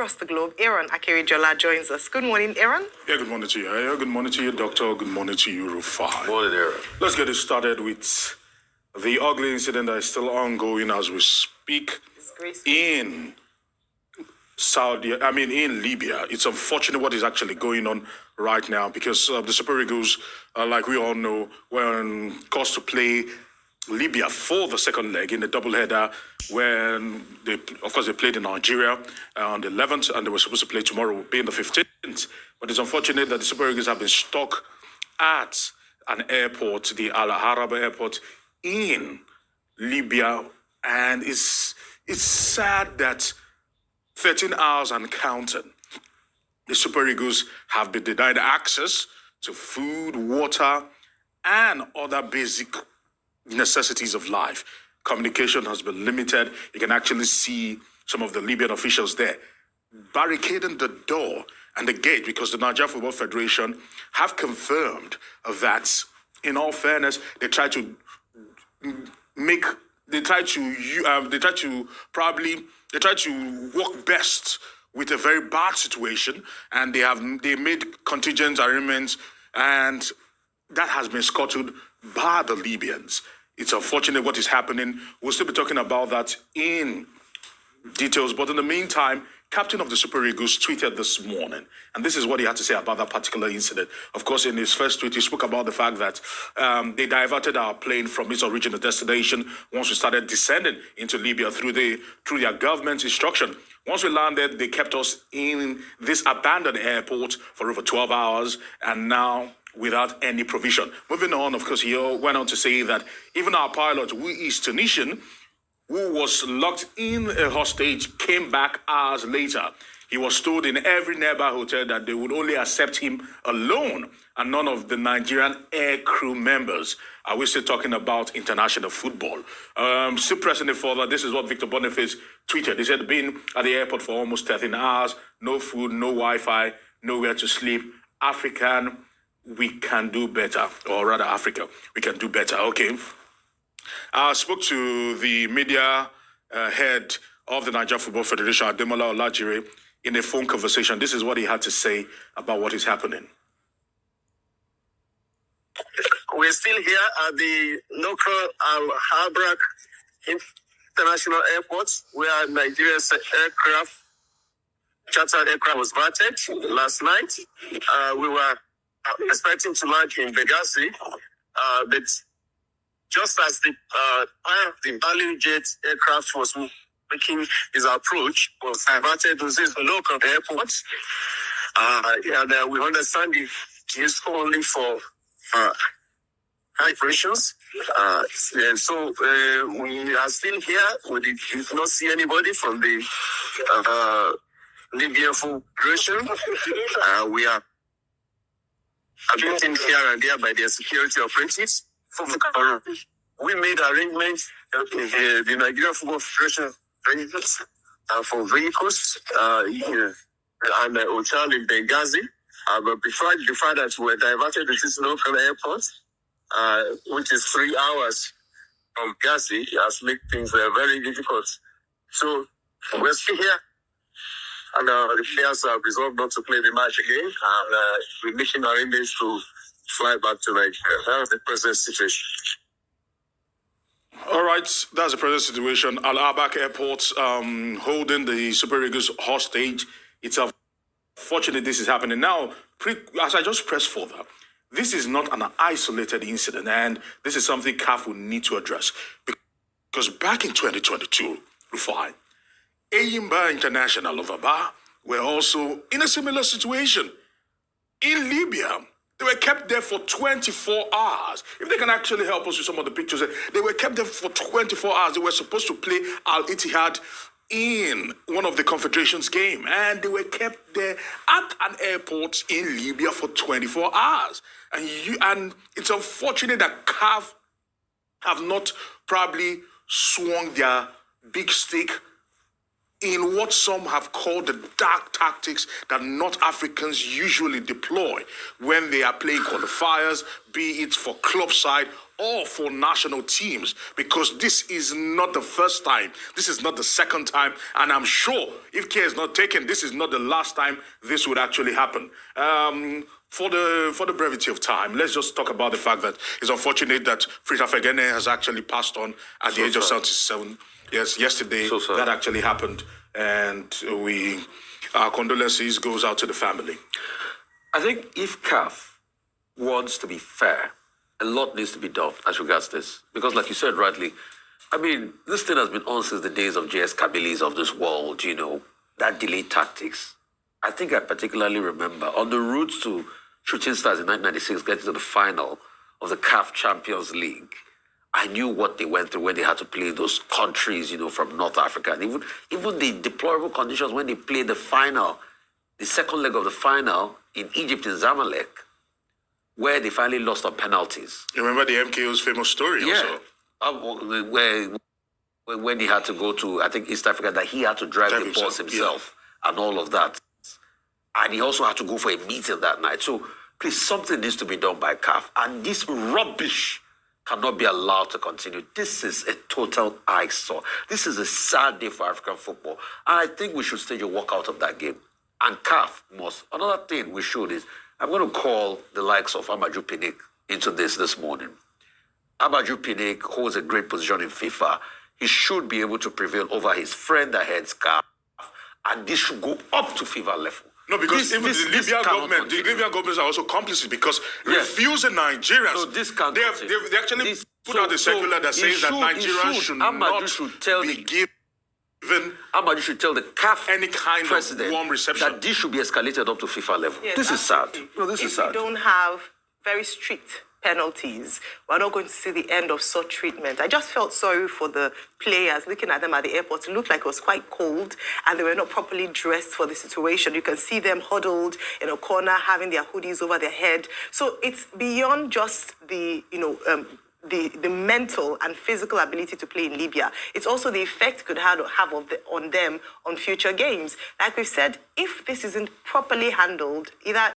across the globe. Aaron Akerijola joins us. Good morning, Aaron. Yeah, good morning to you. Yeah, good morning to you, Doctor. Good morning to you, Rufai. Good morning, Aaron. Let's get it started with the ugly incident that is still ongoing as we speak in in Libya. It's unfortunate what is actually going on right now because the Super Eagles, like we all know, were on course to play Libya for the second leg in the doubleheader when they played in Nigeria on the 11th and they were supposed to play tomorrow being the 15th. But it's unfortunate that the Super Eagles have been stuck at an airport, the Al Arab airport in Libya, and it's sad that 13 hours and counting, the Super Eagles have been denied access to food, water, and other basic necessities of life. Communication has been limited. You can actually see some of the Libyan officials there barricading the door and the gate because the Nigeria Football Federation have confirmed that, in all fairness, they try to work best with a very bad situation, and they made contingent arrangements, and that has been scuttled by the Libyans. It's unfortunate what is happening. We'll still be talking about that in details, but in the meantime, captain of the Super Eagles tweeted this morning, and this is what he had to say about that particular incident. Of course, in his first tweet, he spoke about the fact that they diverted our plane from its original destination once we started descending into Libya through their government's instruction. Once we landed, they kept us in this abandoned airport for over 12 hours, and now without any provision. Moving on, of course, he went on to say that even our pilot, who is Tunisian, who was locked in a hostage, came back hours later. He was told in every nearby hotel that they would only accept him alone and none of the Nigerian air crew members. Are we still talking about international football? Still pressing it further, this is what Victor Boniface tweeted. He said, being at the airport for almost 13 hours, no food, no Wi-Fi, nowhere to sleep. Africa, we can do better. Or rather, Africa, we can do better. Okay. I spoke to the media head of the Nigeria Football Federation, Ademola Olajire, in a phone conversation. This is what he had to say about what is happening. We're still here at the local Al-Habrak International Airport, where Nigeria's chartered aircraft was verted last night. We were expecting to land in Benghazi, but just as the Berlin jet aircraft was making his approach, was diverted to this local airport. And we understand it is only for high operations. And so we are still here. We did not see anybody from the Libyan Federation. We are abducted here and there by their security operatives. We made arrangements in the Nigeria Football Federation for vehicles and a hotel in Benghazi. But before that, we were diverted to this local airport, which is 3 hours from Benghazi. It has made things very difficult. So we're still here. And the players have resolved not to play the match again. And we're making arrangements to fly back to Nigeria. That's the present situation. All right, that's the present situation. Al Arbak Airport holding the Super Eagles hostage. It's unfortunate this is happening. Now, as I just press further, this is not an isolated incident, and this is something CAF will need to address. Because back in 2022, Rufai, Eyimba International of Aba were also in a similar situation. In Libya, they were kept there for 24 hours. If they can actually help us with some of the pictures, they were kept there for 24 hours. They were supposed to play Al Ittihad in one of the Confederations game, and they were kept there at an airport in Libya for 24 hours. And it's unfortunate that CAF have not probably swung their big stick in what some have called the dark tactics that North Africans usually deploy when they are playing qualifiers, be it for club side all 4 national teams, because this is not the first time, this is not the second time, and I'm sure if care is not taken, this is not the last time this would actually happen. For the brevity of time, let's just talk about the fact that it's unfortunate that Frida Fegene has actually passed on at the age of 77. Yes, yesterday that actually happened, and our condolences goes out to the family. I think if CAF wants to be fair, a lot needs to be done as regards this. Because like you said rightly, I mean, this thing has been on since the days of JS Kabilis of this world, that delayed tactics. I think I particularly remember on the route to Shooting Stars in 1996 getting to the final of the CAF Champions League. I knew what they went through when they had to play those countries, from North Africa. And even the deplorable conditions when they played the final, the second leg of the final in Egypt in Zamalek, where they finally lost on penalties. You remember the MKO's famous story also? When he had to go to, I think, East Africa, that he had to drive the bus himself and all of that. And he also had to go for a meeting that night. So, please, something needs to be done by CAF. And this rubbish cannot be allowed to continue. This is a total eyesore. This is a sad day for African football. And I think we should stage a walkout of that game. And CAF must. Another thing we should is, I'm going to call the likes of Amadou Pinnick into this morning. Amadou Pinnick holds a great position in FIFA. He should be able to prevail over his friend that heads CAF. And this should go up to FIFA level. No, because even the Libyan government are also complicit, because refusing Nigerians. No, this can't they actually put out a circular that says that Nigerians should not be given Amadou should tell the CAF any kind of warm reception. That this should be escalated up to FIFA level. Yes, this is sad. No, if we don't have very strict penalties, we're not going to see the end of such treatment. I just felt sorry for the players. Looking at them at the airport, it looked like it was quite cold and they were not properly dressed for the situation. You can see them huddled in a corner, having their hoodies over their head. So it's beyond just the mental and physical ability to play in Libya. It's also the effect it could have on them on future games. Like we've said, if this isn't properly handled, either